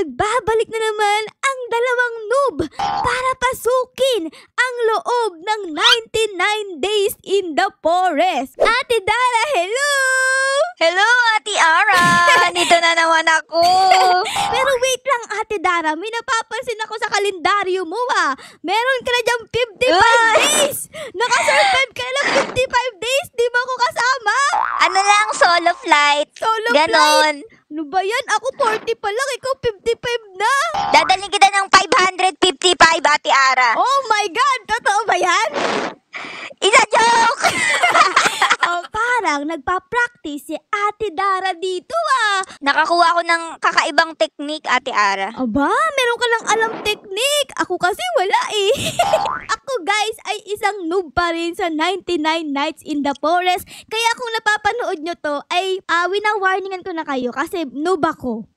nagbabalik na naman ang dalawang noob para pasukin ang loob ng 99 days in the forest. Ate Dara, hello! Hello, Ate Ara! Nandito na naman ako. Pero wait lang, Ate Dara, may napapansin ako sa kalendaryo mo Meron ka na dyan 55 days! Nakasurvive ka lang 55 days, di ba ako kasama? Ano lang, solo flight. Solo Ganon. flight? Ano ba yan? Ako 40 pa lang, ikaw 55 na! Dadalhin kita ng 555, Ate Ara. Oh my God! Totoo ba yan? Isa joke! Parang nagpa-practice si Ate Dara dito Nakakuha ko ng kakaibang technique, Ate Ara. Aba, meron ka lang alam technique. Ako kasi wala Ako guys ay isang noob pa rin sa 99 Nights in the Forest. Kaya kung napapanood nyo to ay wina-warningan ko na kayo kasi noob ako.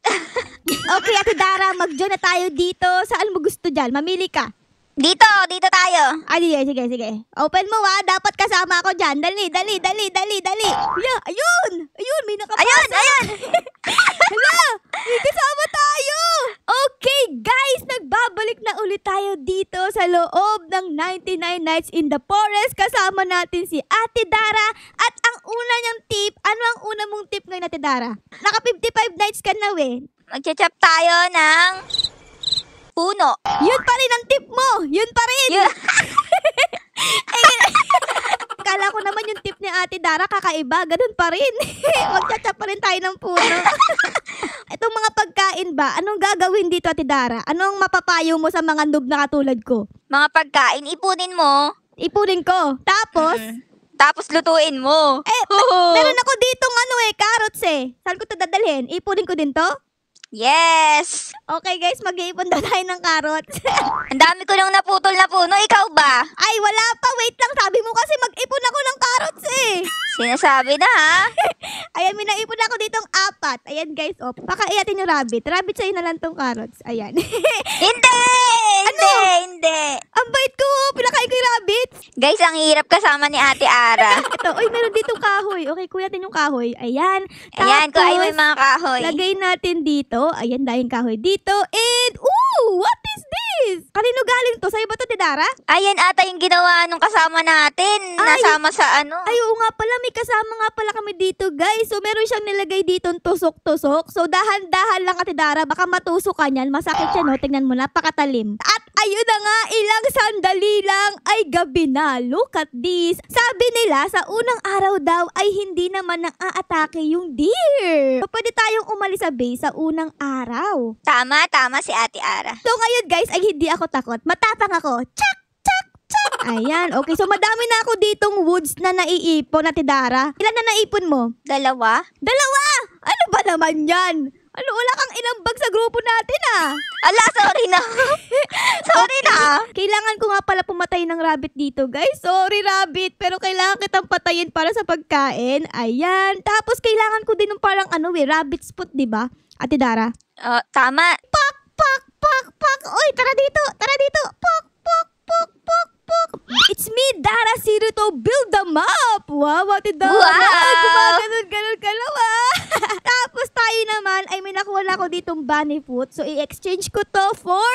Okay, Ate Dara, mag-join na tayo dito. Saan mo gusto dyan? Mamili ka. Dito tayo. Sige. Open mo dapat kasama ako dyan. Dali. Yeah, ayun, may nakapasok. Ayun. Hala, may kasama tayo. Okay, guys, nagbabalik na ulit tayo dito sa loob ng 99 Nights in the Forest. Kasama natin si Ate Dara. At ang una niyang tip, ano ang una mong tip ngayon, Ate Dara? Naka 55 nights ka na Magcha-chop tayo ng puno. Yun pa rin ang tip mo. Yun pa rin. Kala ko naman yung tip ni Ate Dara kakaiba. Ganun pa rin. Magcha-chop pa rin tayo ng puno. Itong mga pagkain ba? Anong gagawin dito, Ate Dara? Anong mapapayo mo sa mga noob na katulad ko? Mga pagkain, ipunin mo. Ipunin ko. Tapos? Tapos lutuin mo. Meron ako ditong carrots Saan ko ito dadalhin? Ipunin ko din to? Yes! Okay guys, mag-iipon daw tayo ng carrots. Ang dami ko nang naputol na puno. Ikaw ba? Ay, wala pa. Wait lang. Sabi mo kasi mag-ipon ako ng carrots Sinasabi na Ayan, may naipon ako ditong 4. Ayan guys, pakaiyatin yung rabbit. Rabbit sa'yo na lang tong carrots. Ayan. Hindi! Ang bait ko. Pinakain ko yung rabbit. Guys, ang hirap kasama ni Ate Ara. Ito, meron ditong kahoy. Okay, kuya natin yung kahoy. Ayan. Ayan, ko ay may mga kahoy. Lagay natin dito. Ayan, dahil kahoy dito. And, what is this? Kanino galing to? Sa'yo ba to, Ate Dara? Ayan ata yung ginawa nung kasama natin. Nasama sa ano. Ay, oo nga pala. May kasama nga pala kami dito, guys. So, meron siyang nilagay dito tusok-tusok. So, dahan-dahan lang, Ate Dara. Baka matusok ka niyan. Masakit siya, no? Tingnan mo, napakatalim. At ayun na nga, ilang sandali lang ay gabi na. Look at this. Sabi nila, sa unang araw daw ay hindi naman nang aatake yung deer. So, pwede tayong umalis sa base sa unang araw. Tama si Ate Ara. So, ngayon, guys, ay hindi ako takot. Matapang ako. Tsak! Ayan, okay. So, madami na ako ditong woods na naiipon, Ate Dara. Ilan na naipon mo? 2? Dalawa! Ano ba naman yan? Ano, wala kang inambag sa grupo natin Ala, sorry na. Sorry na. Kailangan ko nga pala pumatay ng rabbit dito, guys. Sorry, rabbit. Pero kailangan kitang patayin para sa pagkain. Ayan. Tapos, kailangan ko din ng parang rabbit spot, di ba? Ate Dara? Tama. Pak! Oy, tara dito! Pak! It's me, Dara Zero to build the map! Wow, Ate Dara! Wow! Ganun ka lang Tapos tayo naman, ay may nakuha na ako ditong bunny foot. So, i-exchange ko to for,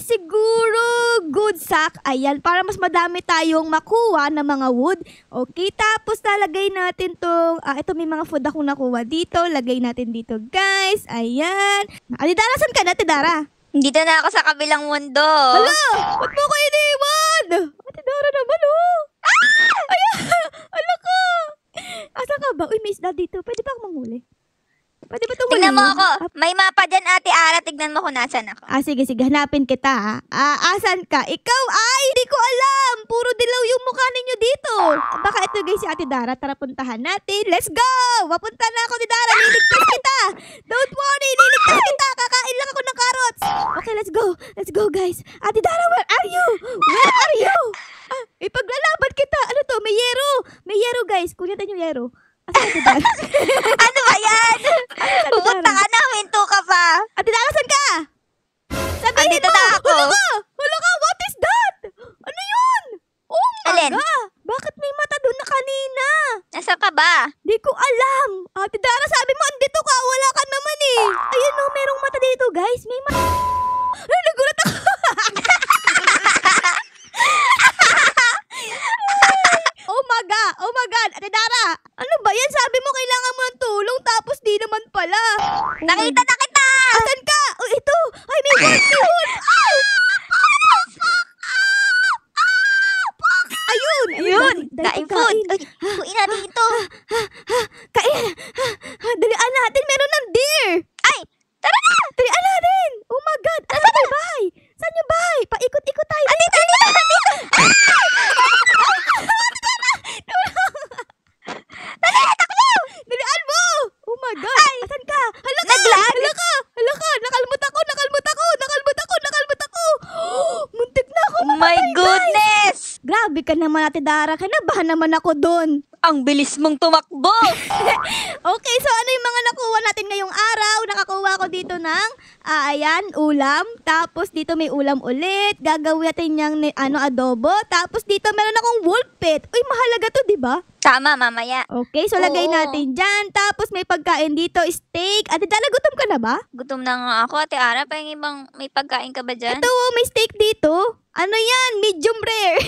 siguro, good sack. Ayan, para mas madami tayong makuha ng mga wood. Okay, tapos lalagay natin tong, ito may mga food akong nakuha dito. Lagay natin dito, guys. Ayan. Ate Dara, saan ka na, Ate Dara? Dito na ako sa kabilang mundo. Hala! Ba't mo ko iniwan? Ate Dara naman, Ayan! Ala ka! Asa ka ba? Uy, may isda dito. Pwede ba akong manghuli? Pwede ba itong Tignan mo ako. May mapa dyan, Ate Ara. Tignan mo kung nasan ako. Sige. Hanapin kita, asan ka? Ikaw? Hindi ko alam. Puro dilaw yung mukha ninyo dito. Baka ito guys si Ate Dara. Tara, puntahan natin. Let's go! Mapunta na ako, Ate Dara. Liligtas kita. Don't worry. Liligtas kita. Kakain lang ako ng carrots. Okay, let's go, guys. Ate Dara, where are you? Ipaglalaban kita. Ano to? May yero, guys. Kunin natin yung yero. Asa Ate Dara? Ano ba yan? Pupunta ka na, hinto ka pa. Ate Dara, saan ka? Sabihin Andito mo! na ako. Hala ka! What is that? Ano yun? Oh my Alin? God! Bakit may mata doon na kanina? Nasaan ka ba? Di ko alam. Ate Dara, sabi mo andito ka. Wala ka naman Ayun merong mata dito guys. guys, may Ay, nagulat ako. Oh my God, Ate Dara. Ano ba yan? Sabi mo kailangan mo ng tulong tapos di naman pala. Nakita na kita! Asan ka? Oh, ito. Ay, may wolf. Ayun. Yun! Dahil Daing food! pagkain. Uy, kuin natin ito! Kain. Dalian natin. Meron ng deer. Ay! Tara na! Dalian natin. Oh my God. Saan yung bahay? Saan yung bahay? Paikot-ikot tayo. Andito! Dalian mo. Oh my God. Asan ka? Hala ka. Naglag? Hala ka. Nakalmot ako. Muntik na ako. Oh my goodness! Grabe ka naman, Ate Dara. Kinabahan naman ako doon. Ang bilis mong tumakbo! Okay, so ano yung mga nakuha natin ngayong araw? Nakakuha ko dito ng, ayan, ulam. Tapos dito may ulam ulit. Gagawin natin yung adobo. Tapos dito meron akong wolf pit. Uy, mahalaga to, di ba? Tama, mamaya. Okay, so lagay Oo. natin dyan. Tapos may pagkain dito, steak. Ate Dara, gutom ka na ba? Gutom na nga ako, Ate Ara. Pahingin bang may pagkain ka ba dyan? Ito, may steak dito. Ano yan? Medium rare.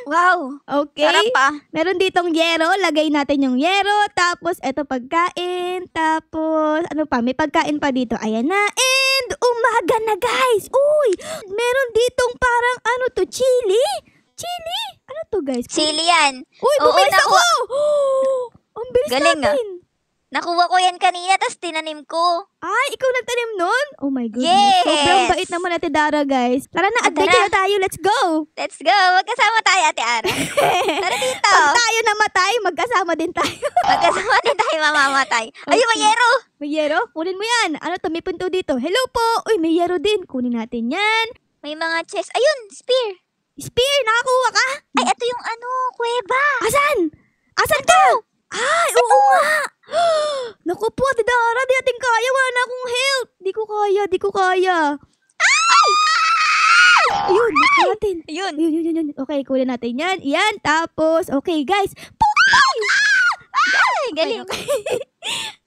Wow! Okay. Sarap pa. Meron ditong yero, lagay natin yung yero, tapos eto pagkain, tapos ano pa, may pagkain pa dito. Ayan na, and umaga na guys. Uy, meron ditong parang ano to, chili? Chili? Ano to guys? Sili yan. Uy, Oo, bumilis ako! Ang bilis Galing, natin. Nakuha ko yan kanina, tas tinanim ko. Ay, ikaw nagtanim nun? Oh my goodness. Yes! Sobrang bait naman Ate Dara guys. Tara na, Tara. adventure na tayo. Let's go! Let's go! Magkasama tayo, Ate Ara. Tara dito. Pag tayo namatay, magkasama din tayo. Magkasama din tayo mamamatay. Ayun, may yero! May yero? Kunin mo yan. Ano to? May punto dito. Hello po. Uy, may yero din. Kunin natin yan. May mga chest. Ayun, spear. Spear, nakakuha ka? Ay, ito yung kuweba. Asan? Asan ka? Ay, oo nga. Naku po, Ate Dara. Di natin kaya. Wala na akong help. Di ko kaya. Ay! Ayun, nakuha natin. Ayun. Yun. Okay, kunin natin yan. Yan, tapos, okay guys. Pukay! Ay, galing.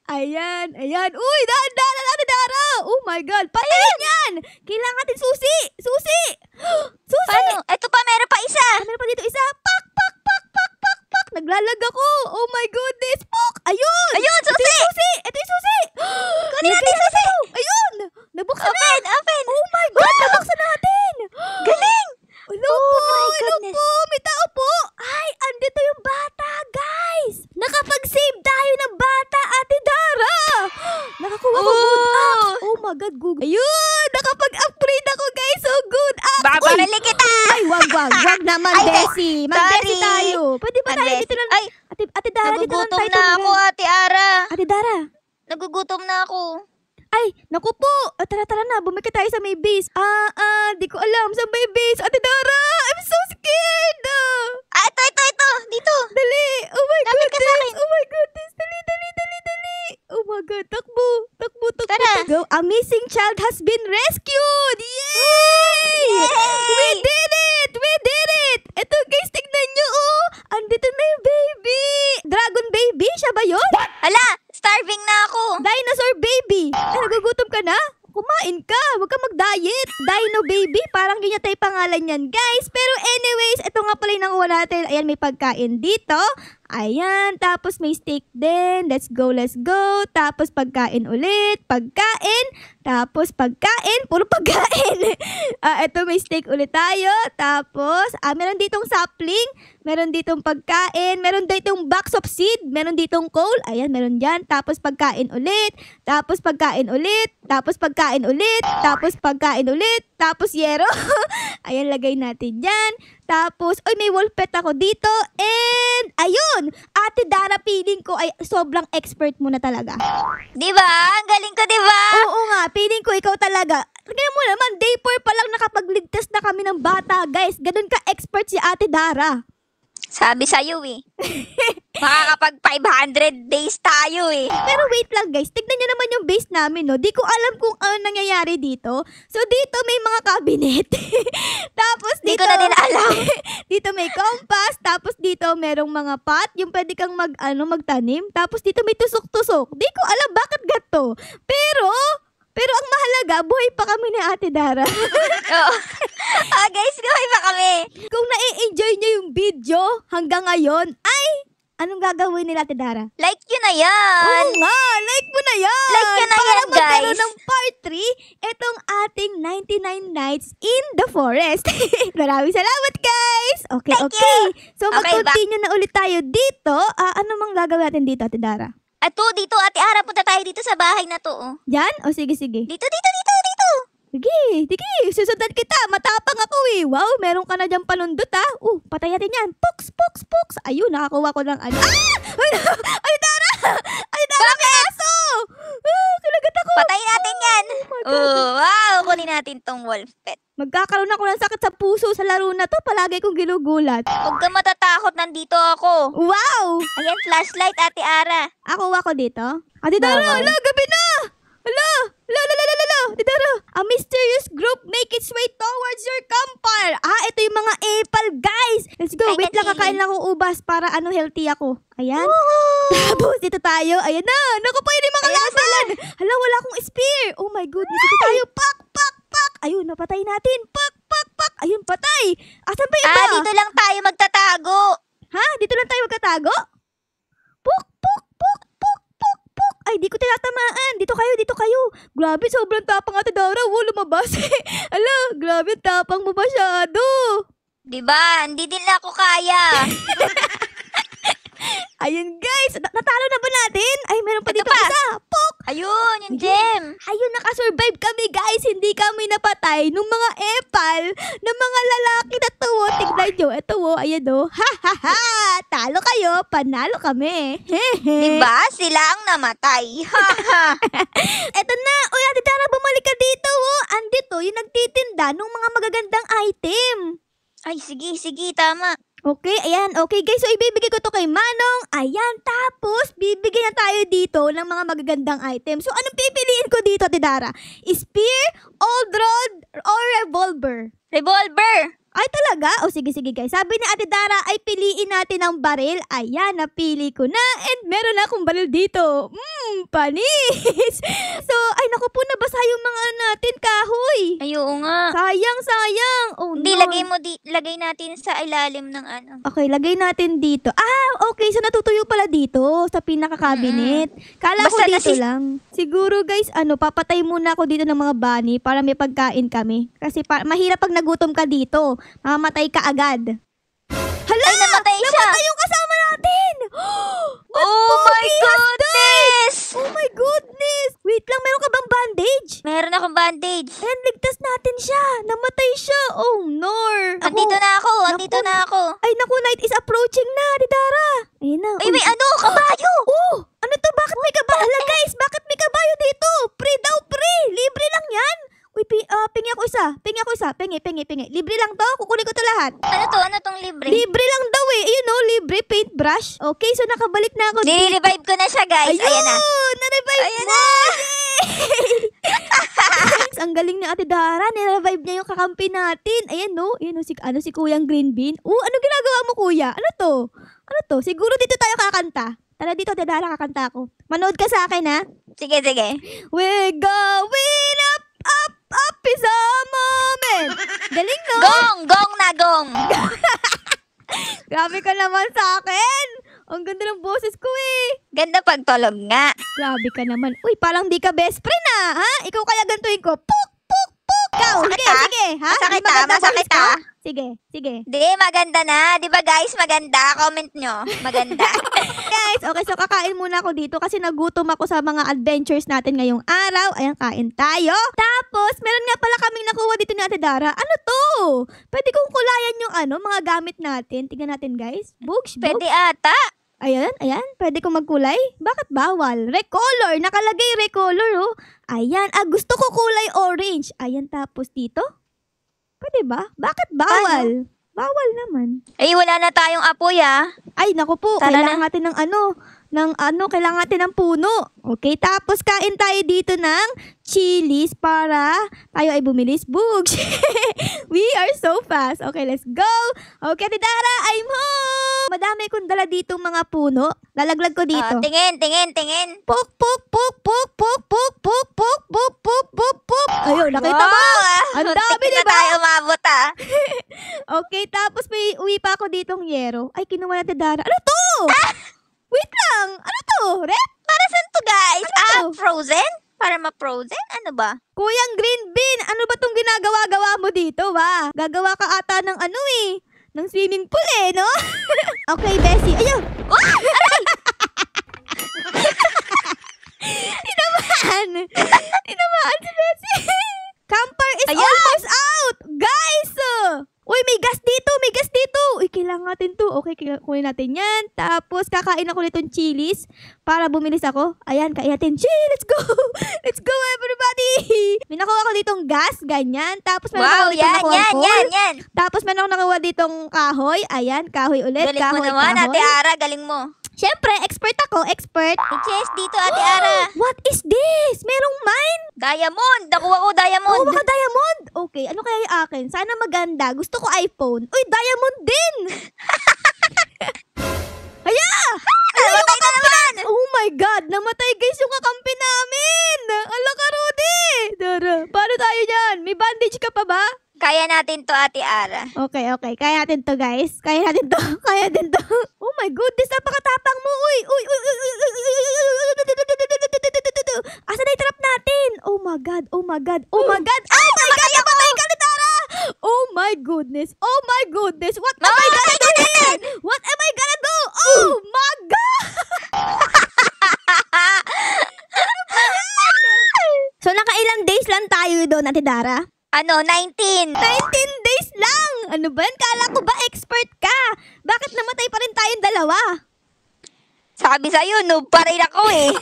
Ayan. Uy, dahan-dahan Ate Dara. Oh my God, patayin yan. Kailangan natin susi. Susi. Paano? Ito pa, meron pa isa. Meron pa dito isa. Pak. Naglalag ako. Oh my goodness. Pok. Ayun. Ayun, susi. Ito yung susi. Kunin natin yung susi. Ayun. Nabuksan na. Open. Oh my God. Nabuksan natin. Galing. Hello Oh po. my Hello goodness. po. May tao po. Ay, andito yung bata, guys. Nakapag-save tayo ng bata, Ate Dara. Nakakuha ko good apps. Oh my God, Google. Ayun. Nakapag-upgrade ako, guys. So good apps. Babarili kita. Ay, wag naman, Ay, Desi. Mag-Desi sorry. tayo. Pwede ba tayo dito lang? Ay, Ate Dara, dito lang nagugutom tayo. na ako, Ate Ara. Ate Dara. Nagugutom na ako. Ay, naku po. Tara na. Bumalik tayo sa may base. Di ko alam. Saan ba yung base? Ate Dara, I'm so scared. Ito. Dito. Dali. Oh my Lapit ka sa goodness. akin. Oh my goodness. Dali. Oh my God. Takbo. Tara. Go. A missing child has been rescued. Yay! We did it. Ito guys, tignan nyo. Oh. Andito na yung baby. Dragon baby? Siya ba yun? Hala, starving na ako. Dinosaur baby. Ay, nagugutom ka na? Kumain ka. Huwag ka mag-diet. Dino baby. Parang ganyan tayo pangalan yan, guys. Pero anyways, ito nga pala yung nakuha natin. Ayan, may pagkain dito. Ayan. Tapos may steak din. Let's go. Tapos pagkain ulit. Tapos pagkain. Puro pagkain. Ito may steak ulit tayo. Tapos, meron ditong sapling. Meron ditong pagkain. Meron ditong box of seed. Meron ditong coal. Ayan, meron dyan. Tapos pagkain ulit. Tapos pagkain ulit. Tapos pagkain ulit. Tapos pagkain ulit. Tapos yero. Ayan, lagay natin dyan. Tapos, may wolf pet ako dito. And, ayun! Ate Dara, feeling ko ay sobrang expert mo na talaga. Diba? Ang galing ko, diba? Oo nga, feeling ko ikaw talaga. Tingnan mo naman, day 4 pa lang nakapagligtas na kami ng bata, guys. Ganun ka-expert si Ate Dara. Sabi sa'yo eh. Makakapag 500 days tayo eh. Pero wait lang guys, tignan nyo naman yung base namin, no? Di ko alam kung ano nangyayari dito. So dito may mga cabinet. Tapos Di dito... ko na din alam. Dito may compass. Tapos dito merong mga pot. Yung pwede kang magtanim. Tapos dito may tusok-tusok. Di ko alam bakit gato. Pero ang mahalaga talaga, buhay pa kami ni Ate Dara. Oo. Guys, gawin pa kami. Kung nai-enjoy niyo yung video hanggang ngayon, ay, anong gagawin nila, Ate Dara? Like yun na yan. Oo nga, like mo na yan! Like nyo na para yan, magkaroon guys. ng part 3, itong ating 99 Nights in the Forest. Maraming salamat, guys! Okay, Thank okay. So, Okay, mag-continue na ulit tayo dito. Ano mang gagawin natin dito, Ate Dara? Ato, dito, Ate Ara, punta tayo dito sa bahay na to. Oh. Yan? O, sige, sige. Dito, dito, dito, dito. Sige, sige. Susundan kita. Matapang ako eh. Wow, meron ka na dyan panundot ah. Patay natin yan. Puks, puks, puks. Ayun, nakakuha ko ng ano. Ay, Dara! Ay, Dara, may aso! Kinagat ako. Patayin natin yan. Wow, kunin natin tong wolf pet. Magkakaroon ako ng sakit sa puso sa laro na to. Palagi kong ginugulat. Huwag ka matatakot, nandito ako. Wow! Ayan, flashlight, Ate Ara. Ako dito. Ate Dara, Bawal. ala, gabi na! Ala! Ate Dara, a mysterious group make its way towards your campfire. Ito yung mga epal, guys. Let's go. Kain Wait lang, natin. kakain lang ako ubas para healthy ako. Ayan. Tapos, dito tayo. Ayan na. Naku po, yun yung mga laban. Hala, wala akong spear. Oh my goodness. Dito tayo. Pak, pak, pak. Ayun, napatay natin. Pak, pak, pak. Ayun, patay. Asan ba yung iba? Dito lang tayo magtatago. Ha? Dito lang tayo magkatago? Puk, puk, puk, puk, puk, puk. Ay, di ko tinatamaan. Dito kayo. Grabe, sobrang tapang, Ate Dara. Lumabas. Ala, grabe, tapang mo masyado. Diba? Hindi din ako kaya. Ayun, guys. Natalo na ba natin? Ay, meron pa Ito dito pa. isa. Puk. Ayun, yung gem. Ayun, nakasurvive kami, guys. Hindi kami napatay nung mga epal ng mga lalaki na to. Tignan nyo. Ito, ayan, ha, ha, ha. Talo kayo, panalo kami. Diba? Sila ang namatay. Eto na. Uy, Ate Dara, bumalik ka dito, Andito, yung nagtitinda ng mga magagandang item. Ay, sige, tama. Okay, ayan. Okay, guys. So, ibibigay ko to kay Manong. Ayan. Tapos, bibigyan na tayo dito ng mga magagandang items. So, anong pipiliin ko dito, Ate Dara? Spear, old rod, or revolver? Revolver. Ay, talaga? O, sige, guys. Sabi ni Ate Dara, ay piliin natin ang baril. Ayan, napili ko na. And meron na akong baril dito. Panis! So, ay, naku po, nabasa yung mga natin, kahoy. Ay, oo nga. Sayang. Oh, Hindi, no. lagay natin sa ilalim ng ano. Okay, lagay natin dito. Okay. So, natutuyo pala dito sa pinaka-cabinet. Kala ko Basta dito lang. Siguro, guys, papatay muna ako dito ng mga bunny para may pagkain kami. Kasi mahirap pag nagutom ka dito. Mamamatay ka agad. Hala! Ay, namatay siya. Namatay yung kasama natin! Oh my goodness! Oh my goodness! Wait lang, meron ka bang bandage? Meron akong bandage. Ayan, ligtas natin siya. Namatay siya. Oh, no. Andito na ako. Ay, naku, night is approaching na, Ate Dara. Ayun na. Ay, may kabayo! Ano to? Bakit may kabayo? Hala, guys, bakit may kabayo dito? Free daw, free. Libre lang yan. Uy, pingi ako isa. Pingi. Libre lang to. Kukunin ko to lahat. Ano tong libre? Libre lang daw eh. Ayun libre paintbrush. Okay, so nakabalik na ako. Nire-revive ko na siya, guys. Ayan na. Na-revive Ayan mo. Yay! Ang galing ni Ate Dara. Ni-revive niya yung kakampi natin. Ayan si Kuyang Green Bean. Ano ginagawa mo, Kuya? Ano to? Siguro dito tayo kakanta. Tara dito, Ate Dara, kakanta ako. Manood ka sa akin, ha? Sige. We're going up is a moment. Galing, no? Gong na gong. Grabe ka naman sa akin. Ang ganda ng boses ko eh. Ganda pagtulog nga. Grabe ka naman. Uy, parang di ka best friend ha? Ikaw kaya gantuin ko. Puk, puk, puk. Ikaw, sige. Ha? Masakit Di maganda masakit boses ko? ha. Sige. Di, maganda na. Di ba guys, maganda? Comment nyo. Maganda. Guys, okay, so kakain muna ako dito kasi nagutom ako sa mga adventures natin ngayong araw. Ayan, kain tayo. Tapos, meron nga pala kaming nakuha dito ni Ate Dara. Ano to? Pwede kong kulayan yung mga gamit natin. Tingnan natin, guys. Books. Pwede ata. Ayan. Pwede kong magkulay? Bakit bawal? Recolor. Nakalagay recolor, oh. Ayan. Gusto ko kulay orange. Ayan, tapos dito. Pwede ba? Bakit bawal? Bawal naman. Ay, wala na tayong apoy Ay, naku po. Tara Kailangan natin kailangan natin ng puno. Okay, tapos kain tayo dito ng chilies para tayo ay bumilis. Bugs. We are so fast. Okay, let's go. Okay, Ate Dara, I'm home. Madami kong dala ditong mga puno. Lalaglag ko dito. Tingin. Puk, puk, puk, puk, puk, puk, puk, puk, puk, puk, puk, puk. nakita mo? Ang dami, Muntik na diba? tayo umabot ah. Okay, tapos may uwi pa ako ditong yero. Ay, kinuha natin Dara. Ano to? Wait lang. Ano to? Rep? Para saan to guys? Ano to? Frozen? Para ma-frozen? Ano ba? Kuyang Green Bean, ano ba tong ginagawa-gawa mo dito, ba? Gagawa ka ata ng ano eh. Ng swimming pool eh, no? Okay, Bessie. Ayun! Tinamaan! Tinamaan si Bessie! Camper is Ayan! almost out! Guys! Uy, may gas dito! May gas dito! Uy, kailangan natin to. Okay, kunin natin yan. Tapos, kakain ako nitong chilies para bumilis ako. Ayan, kain natin. Let's go! Let's go, everybody! May nakuha ako ditong gas, ganyan. Tapos, meron Wow, ako ditong nakuha yan. Tapos, meron ako nakuha ditong kahoy. Ayan, kahoy ulit. Galing mo kahoy, naman, kahoy. Ate Ara. Galing mo. Siyempre, expert ako. Expert. May chest dito, Ate Ara. What is this? Merong mine? Diamond. Nakuha ko Oh, diamond. baka diamond. Okay, ano kaya yung akin? Sana maganda. Gusto ko iPhone. Uy, diamond din. Aya! Namatay na naman. Oh my God, namatay guys yung kakampi namin. Ala ka, Rudy. Dara, paano tayo dyan? May bandage ka pa ba? Kaya natin to, Ate Ara. Okay. Kaya natin to, guys. Kaya natin to. Kaya din to. Oh my goodness, napakatapang mo. Uy. Asa na yung trap natin? Oh my God. Oh my God. Namatay ka na, Tara. Oh my goodness. What am I gonna do then? What am I gonna do? Oh my God. So, nakailang days lang tayo doon, Ate Dara? Ano, 19. 19 days lang! Ano ba yan? Kala ko ba expert ka? Bakit namatay pa rin tayong dalawa? Sabi sa'yo, noob pa rin ako eh.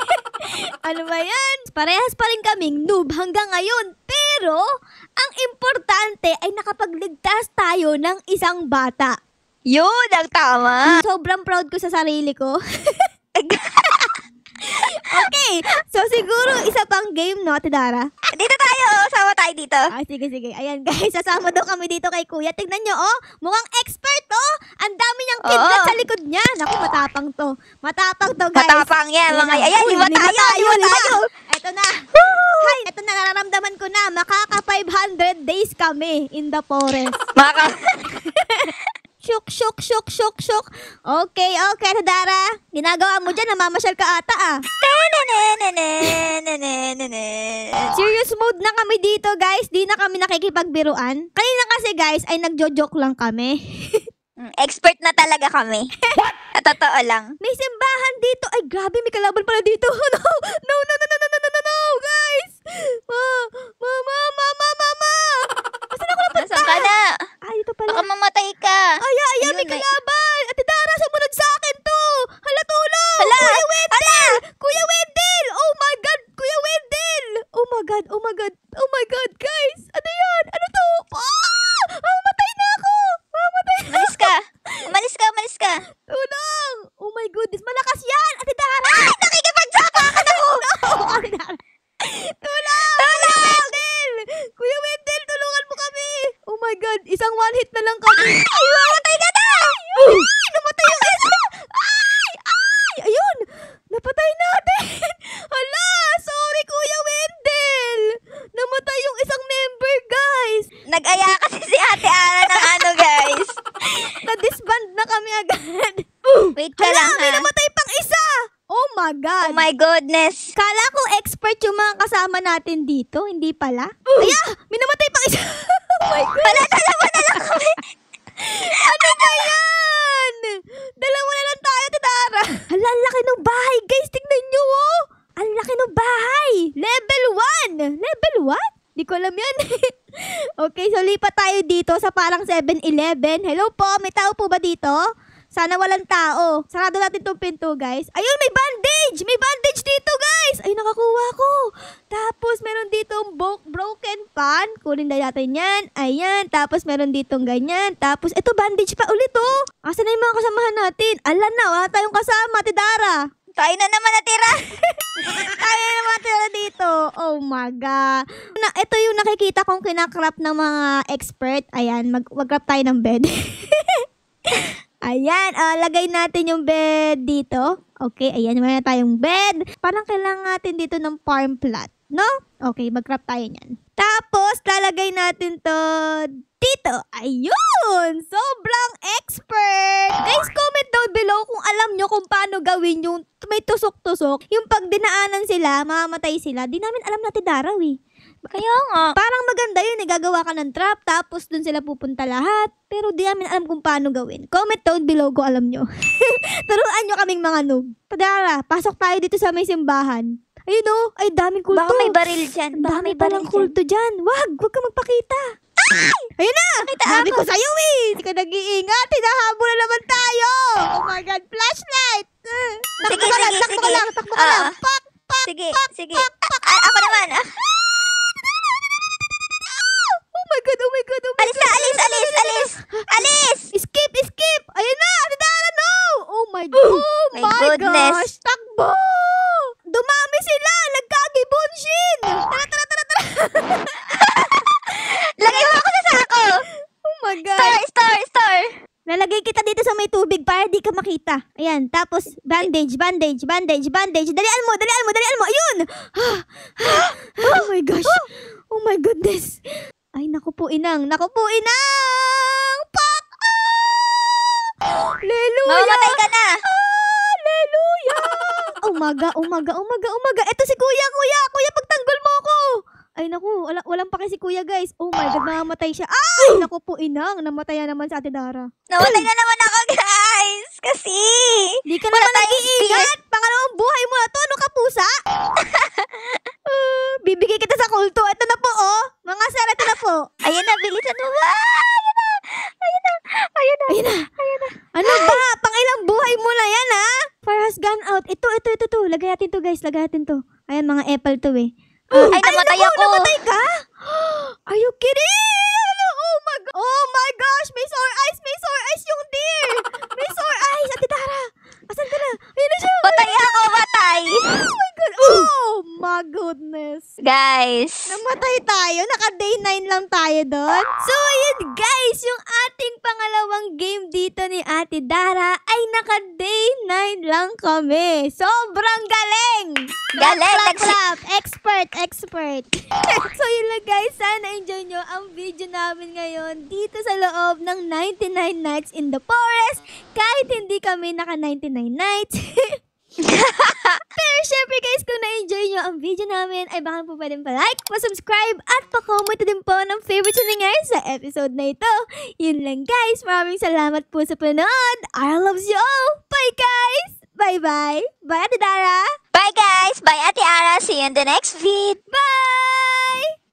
Ano ba yan? Parehas pa rin kaming noob hanggang ngayon. Pero, ang importante ay nakapagligtas tayo ng isang bata. Yun, ang tama. Sobrang proud ko sa sarili ko. Okay, so siguro isa pang game, no, Ate Dara? Dito tayo, sama tayo dito. Sige. Ayan, guys, sasama daw kami dito kay Kuya. Tignan nyo, oh. Mukhang expert, oh. Ang dami niyang kidlat Oo. sa likod niya. Naku, matapang to. Matapang to, guys. Matapang yan, mga, ayan, Uy, lima tayo. Eto na. Hay, eto na, nararamdaman ko na. Makaka 500 days kami in the forest. Shook. Okay, Ate Dara. Ginagawa mo dyan, namamasyal ka ata, ah. Serious mode na kami dito, guys. Di na kami nakikipagbiruan. Kanina kasi, guys, ay nagjo-joke lang kami. Expert na talaga kami. Sa totoo lang. May simbahan dito. Ay, grabe, may kalaban pala dito. No, guys. Mama. Asan ako napunta? Nasaan ka na? Ay, ito pala. Baka mamatay ka. Ay, Ayun, may may- kalaban. Ate Dara, sumunod sa akin to. Hala, tulong. Hala, Kuya Wendell. Oh my God, Kuya Wendell. Oh my God, guys. Ano yan? Ano to? Mamatay na ako. Umalis ka. Tulong. Oh my goodness, malakas yan. Ate Dara. Nakikipagsapakan ako. Ate Dara. Tulong. Kuya Wendell, tulungan mo kami. Oh my God, isang one hit na lang kami. Ay, mamatay ka na. Ay, namatay yung isa! Ayun! Napatay natin! Hala! Sorry, Kuya Wendell! Namatay yung isang member, guys! Nag-aya kasi si Ate Ara ng ano, guys. Na-disband na kami agad. Wait ka Hala, lang, may ha? namatay pang isa! Oh my God! Oh my goodness. Kala ko expert yung mga kasama natin dito, hindi pala. Aya! May namatay pang isa! Oh my God! Wala, dalawa na lang kami. Ano ba yan? Dalawa na lang tayo, Titara. Hala, ang laki ng bahay, guys. Tignan nyo, oh. Ang laki ng bahay. Level 1. Level 1? Di ko alam yan. Okay, so lipat tayo dito sa parang 7-Eleven. Hello po, may tao po ba dito? Sana walang tao. Sarado natin tong pinto, guys. Ayun, may bandage! May bandage dito, guys! Ay, nakakuha ko. Tapos, meron ditong broken pan. Kunin na natin yan. Ayan. Tapos, meron ditong ganyan. Tapos, ito, bandage pa ulit, oh. Asa na yung mga kasamahan natin? Ala na, wala tayong kasama, Tidara. Tayo na naman natira. Tayo na naman tira dito. Oh my God. Ito yung nakikita kong kinakrap ng mga expert. Ayan, mag-crap tayo ng bed. Ayan, lagay natin yung bed dito. Okay, ayan, meron na tayong bed. Parang kailangan natin dito ng farm plot. No? Okay, mag-crop tayo niyan. Tapos, lalagay natin to dito. Ayun! Sobrang expert! Guys, comment down below kung alam nyo kung paano gawin yung may tusok-tusok. Yung pag dinaanan sila, mamamatay sila. Di namin alam natin daraw eh. Kaya nga. Parang maganda yun eh. Gagawa ka ng trap, tapos dun sila pupunta lahat. Pero di namin alam kung paano gawin. Comment down below kung alam nyo. Turuan nyo kaming mga noob. Tadara, pasok tayo dito sa may simbahan. Ayun o, ay daming kulto. Baka may baril dyan. Baka Dami may baril palang dyan. kulto dyan. Wag ka magpakita. Ayun na! Sabi ko sa'yo eh! Hindi ka nag-iingat. Hinahabol na naman tayo! Oh my God, flashlight! Takbo ka lang, takbo ka lang, takbo ka lang. Pak! Sige, sige. Ako naman. Oh my God, oh my God, oh my Alis God. na, alis, alis, alis. Alis! Skip, skip! Ayun na! Tadara, no! Oh my God! Oh My my goodness. gosh! Takbo! Dumami sila! Nagkagibonshin! Tara, tara, tara, tara! Lagay mo ako sa sako. Oh my God! Star. Lalagay kita dito sa may tubig para di ka makita. Ayan, tapos bandage. Dalian mo. Ayun! Oh my gosh. Oh my goodness. Ay, naku po, inang. Pak! Hallelujah! Mamamatay ka na. Hallelujah! Umaga. Eto si kuya. Kuya, pagtanggol mo ako. Ay, naku, walang pake si kuya, guys. Oh my God, namamatay siya. Ay, naku po, inang. Namatay na naman sa Ate Dara. Namatay na naman ako, guys. Kasi. Di ka Wala naman tayong nag-iingat. Pangalawang buhay mo na to. Ano ka, pusa? Bibigay kita sa kulto. Ito na po, oh. Mga sir, ito na po. Ayun na, bilisan mo ba? Ayun na. Ano ba? Pangilang buhay mo na yan, ha? Fire has gone out. Ito. Lagay natin to, guys. Ayan, mga apple to, eh. Ay, namatay naku, ako. Namatay ka? Are you kidding? Ano? Oh my gosh. May sore eyes yung deer. May sore eyes. Ate Dara. Asan ka na? Ayun na siya. Patay ako, patay. Oh my God. Oh my goodness. Guys. Namatay tayo. Naka-day 9 lang tayo doon. So, yun guys. Yung ating pangalawang game dito ni Ate Dara ay naka-day 9 lang kami. Sobrang galing! Galing. Clap. Expert. So, yun lang guys. Sana enjoy nyo ang video namin ngayon dito sa loob ng 99 Nights in the Forest. Kahit hindi kami naka 99 nights. Pero syempre guys, kung na-enjoy nyo ang video namin, ay baka po pwedeng pa-like, pa-subscribe, at pa-comment din po ng favorite na nangyari sa episode na ito. Yun lang guys, maraming salamat po sa panood. I loves you all. Bye guys! Bye-bye! Bye Ate Dara! Bye, guys. Bye, Ate Ara. See you in the next vid. Bye!